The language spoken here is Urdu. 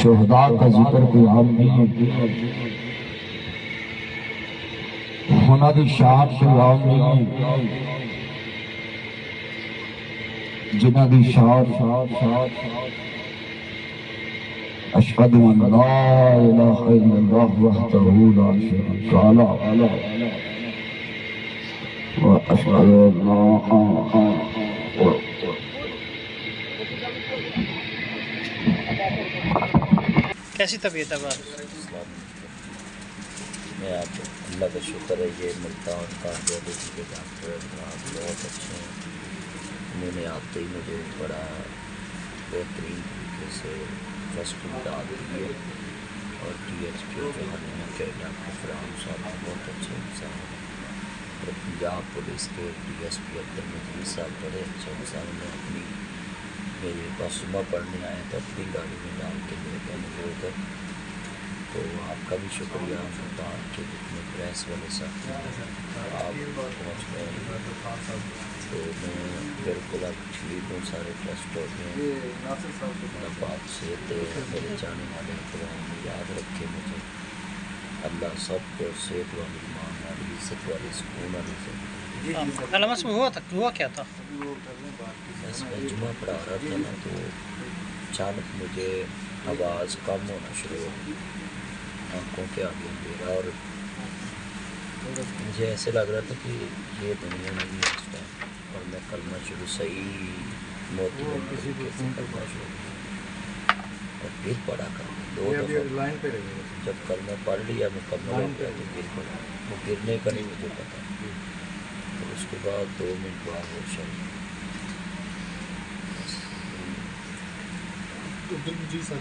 شہداء کا ذکر کوئی عام نہیں ہے، انہاں دی شان کوئی عام نہیں ہے، جنہاں دی شان اشہد ان لا الہ الا اللہ وحدہ لا شریک له واشہد ان کیسی طبیعت ہے بات؟ میں آپ اللہ کا شکر ہے یہ ملتا ہوں کامیابی کے ڈاکٹر بہت اچھے ہیں، انہوں نے آتے ہی مجھے بڑا بہترین طریقے سے ہاسپٹل دی ہے، اور ٹی ایچ کے جو ہمیں کے ڈاکٹر فرحان صاحب بہت اچھے انسان ہیں، اور پنجاب پولیس کے D S P Abdul Majeed صاحب بڑے اچھے انسان نے اپنی میری پاسمہ پڑھنے آئے تو اپنی گاڑی میں ڈال کے لے گئے مجھے ادھر، تو آپ کا بھی شکریہ باہر کے جتنے پریس والے ساتھی ہیں آپ پہنچ گئے ہیں، تو میں بالکل اب ٹھیک ہوں، سارے ٹیسٹ ہو گئے ہیں، اللہ پاک سے میرے جانے والے قرآن میں یاد رکھے مجھے، اللہ سب کو صحت والی ایمان والی عزت والی سکون والی زندگی۔ علامہ صاحب ہوا کیا تھا؟ بس میں جمعہ پڑھا رہا تھا نا، تو اچانک مجھے آواز کم ہونا شروع ہو گئی، آنکھوں کے آگے اندھیرا، اور مجھے ایسے لگ رہا تھا کہ یہ دنیا نہیں ہے اس ٹائم، اور میں کلمہ شروع صحیح محتمل طریقے سے کلمہ شروع کیا، اور پھر پڑھا کلمہ 2 دفعہ، جب کلمہ پڑھ لیا مکمل ہو گیا تو پھر پڑھا، وہ گرنے کا نہیں مجھے پتا، اور اس کے بعد 2 منٹ بعد وہ شروع عبد المجید صاحب